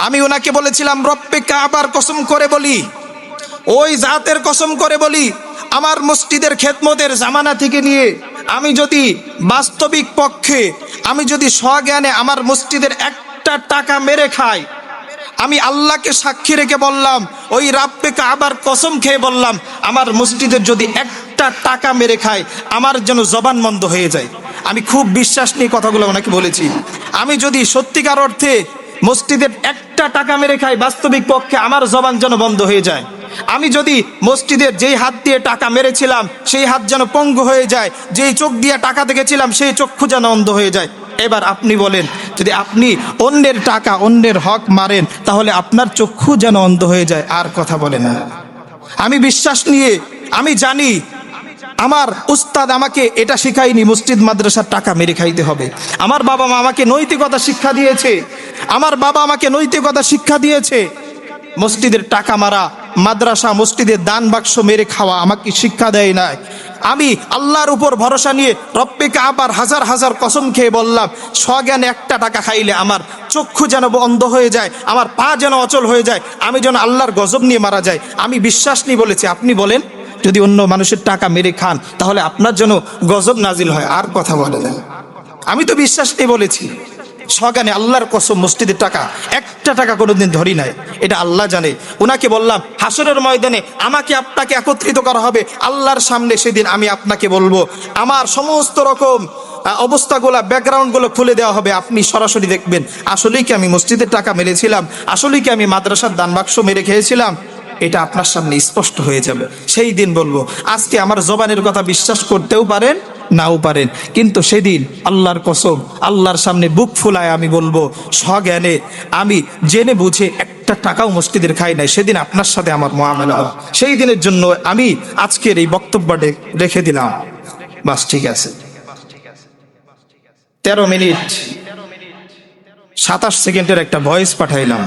আমি ওনাকে বলেছিলাম রব্বে কাবার কসম করে বলি, ওই জাতের কসম করে বলি, আমার মসজিদের খেদমতের জামানা থেকে নিয়ে আমি যদি বাস্তবিক পক্ষে আমি যদি স্বজ্ঞানে আমার মসজিদের একটা টাকা মেরে খাই, আমি আল্লাহকে সাক্ষী রেখে বললাম, ওই রব্বে কাবার কসম খেয়ে বললাম, আমার মসজিদের যদি একটা টাকা মেরে খায় আমার যেন জবান বন্ধ হয়ে যায়। আমি খুব বিশ্বাস নিয়ে কথাগুলো ওনাকে বলেছি। আমি যদি সত্যিকার অর্থে মসজিদের একটা টাকা মেরে খাই, বাস্তবিক পক্ষে আমার জবান যেন বন্ধ হয়ে যায়। আমি যদি মসজিদের যেই হাত দিয়ে টাকা মেরেছিলাম সেই হাত যেন পঙ্গু হয়ে যায়, যেই চোখ দিয়ে টাকা দেখেছিলাম সেই চক্ষু যেন অন্ধ হয়ে যায়। এবার আপনি বলেন, যদি আপনি অন্যের টাকা অন্যের হক মারেন তাহলে আপনার চক্ষু যেন অন্ধ হয়ে যায়, আর কথা বলে না। আমি বিশ্বাস নিয়ে আমি জানি আমার উস্তাদ আমাকে এটা শিখায়নি মসজিদ মাদ্রাসার টাকা মেরে খাইতে হবে। আমার বাবা মা আমাকে নৈতিকতা শিক্ষা দিয়েছে, আমার বাবা আমাকে নৈতিকতা শিক্ষা দিয়েছে। মসজিদের টাকা মারা, মাদ্রাসা মসজিদের দান বাক্স মেরে খাওয়া আমাকে শিক্ষা দেয় নাই। আমি আল্লাহর উপর ভরসা নিয়ে রব্বে কাবার হাজার হাজার কসম খেয়ে বললাম, স্বজ্ঞানে একটা টাকা খাইলে আমার চক্ষু যেন বন্ধ হয়ে যায়, আমার পা যেন অচল হয়ে যায়, আমি যেন আল্লাহর গজব নিয়ে মারা যায়। আমি বিশ্বাস নিয়ে বলেছি। আপনি বলেন, যদি অন্য মানুষের টাকা মেরে খান তাহলে আপনার জন্য গজব নাজিল হয়, আর কথা বলে না। আমি তো বিশ্বাস নিয়ে বলেছি, স্বজ্ঞানে আল্লাহর কসম মসজিদের টাকা একটা টাকা কোনোদিন ধরি নাই, এটা আল্লাহ জানে। ওনাকে বললাম, হাসরের ময়দানে আমাকে আপনাকে একত্রিত করা হবে আল্লাহর সামনে, সেদিন আমি আপনাকে বলবো, আমার সমস্ত রকম অবস্থাগুলো ব্যাকগ্রাউন্ডগুলো খুলে দেওয়া হবে, আপনি সরাসরি দেখবেন আসলেই কি আমি মসজিদের টাকা মেরেছিলাম, আসলেই কি আমি মাদ্রাসার দান বাক্স মেরে খেয়েছিলাম, এটা আপনার সামনে স্পষ্ট হয়ে যাবে। সেই দিন বলবো। আজকে আমার জবানের কথা বিশ্বাস করতেও পারেন নাও পারেন, কিন্তু সেদিন আল্লাহর কসম আল্লাহর সামনে বুক ফুলায় আমি বলবো, স্বজ্ঞানে আমি জেনে বুঝে একটা টাকাও মসজিদের খাই নাই, সেদিন আপনার সাথে আমার মুআমালা হবে। সেই দিনের জন্য আমি আজকের এই বক্তব্যটা রেখে দিলাম। বাস, ঠিক আছে। 13 মিনিট 27 সেকেন্ডের একটা ভয়েস পাঠাইলাম।